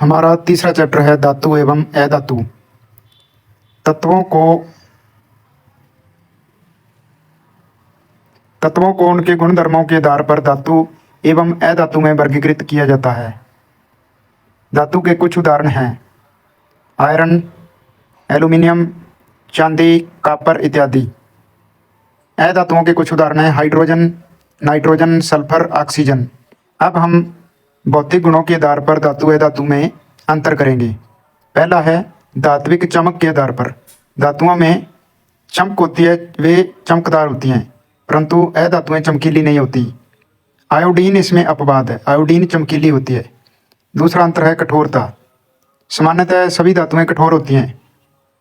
हमारा तीसरा चैप्टर है धातु एवं अधातु। तत्वों को उनके गुणधर्मों के आधार पर धातु एवं अधातु में वर्गीकृत किया जाता है। धातु के कुछ उदाहरण हैं आयरन, एल्यूमिनियम, चांदी, कॉपर इत्यादि। अधातुओं के कुछ उदाहरण हैं हाइड्रोजन, नाइट्रोजन, सल्फर, ऑक्सीजन। अब हम भौतिक गुणों के आधार पर धातु अधातु में अंतर करेंगे। पहला है धात्विक चमक के आधार पर। धातुओं में चमक होती है, वे चमकदार होती हैं, परंतु अधातुएं चमकीली नहीं होती। आयोडीन इसमें अपवाद है, आयोडीन चमकीली होती है। दूसरा अंतर है कठोरता। सामान्यतः सभी धातुएं कठोर होती हैं,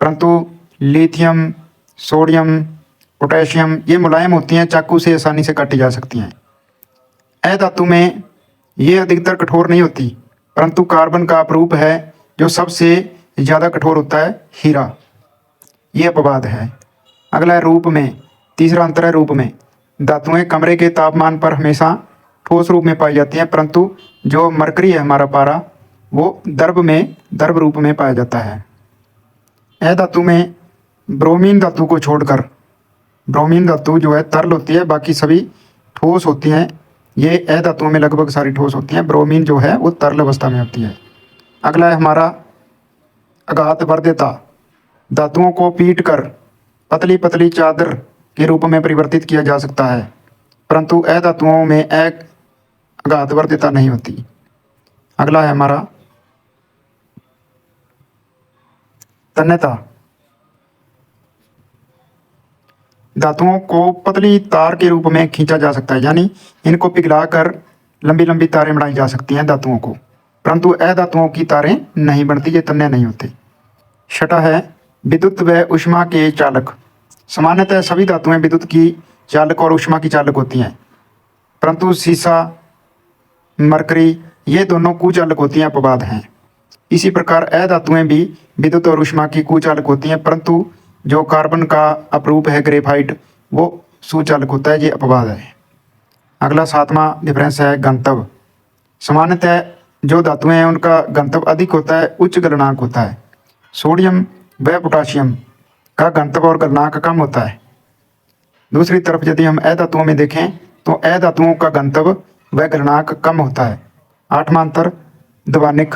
परंतु लिथियम, सोडियम, पोटेशियम ये मुलायम होती हैं, चाकू से आसानी से काटी जा सकती हैं। अधातु में ये अधिकतर कठोर नहीं होती, परंतु कार्बन का अपरूप है जो सबसे ज़्यादा कठोर होता है, हीरा। ये अपवाद है। अगला है रूप में। तीसरा अंतर है रूप में। धातुएं कमरे के तापमान पर हमेशा ठोस रूप में पाई जाती हैं, परंतु जो मरकरी है हमारा पारा, वो द्रव रूप में पाया जाता है। अधातु में ब्रोमीन धातु को छोड़कर, ब्रोमीन धातु जो है तरल होती है, बाकी सभी ठोस होती हैं। ये अधातुओं में लगभग सारी ठोस होती हैं, ब्रोमीन जो है वो तरल अवस्था में होती है। अगला है हमारा अघात वर्ध्यता। धातुओं को पीट कर पतली पतली चादर के रूप में परिवर्तित किया जा सकता है, परंतु अधातुओं में अघात वर्ध्यता नहीं होती। अगला है हमारा तन्यता। धातुओं को पतली तार के रूप में खींचा जा सकता है, यानी इनको पिघलाकर लंबी लंबी तारें बनाई जा सकती हैं धातुओं को, परंतु अधातुओं की तारें नहीं बनती, ये तन्य नहीं होते। छठा है विद्युत व ऊष्मा के चालक। सामान्यतः सभी धातुएं विद्युत की चालक और ऊष्मा की चालक होती हैं, परंतु सीसा, मरकरी ये दोनों कुचालक होती हैं, अपवाद हैं। इसी प्रकार अधातुएं भी विद्युत और ऊष्मा की कुचालक होती हैं, परंतु जो कार्बन का अपरूप है ग्रेफाइट, वो सुचालक होता है, ये अपवाद है। अगला सातवां डिफरेंस है गंतव्य। सामान्यतः जो धातुएं हैं उनका गंतव्य अधिक होता है, उच्च गलनांक होता है। सोडियम व पोटाशियम का गंतव्य और गलनांक कम होता है। दूसरी तरफ यदि हम अधातुओं में देखें तो अधातुओं का गंतव्य व गलनांक कम होता है। आठवां अंतर ध्वनिक।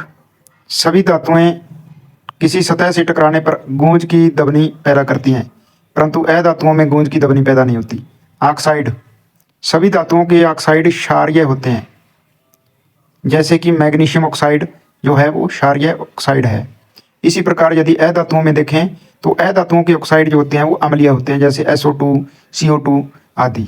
सभी धातुएं किसी सतह से टकराने पर गूंज की ध्वनि पैदा करती हैं, परंतु अधातुओं में गूंज की ध्वनि पैदा नहीं होती। ऑक्साइड। सभी धातुओं के ऑक्साइड क्षारीय होते हैं, जैसे कि मैग्नीशियम ऑक्साइड जो है वो क्षारीय ऑक्साइड है। इसी प्रकार यदि अधातुओं में देखें तो अधातुओं के ऑक्साइड जो होते हैं वो अम्लीय होते हैं, जैसे SO2, CO2 आदि।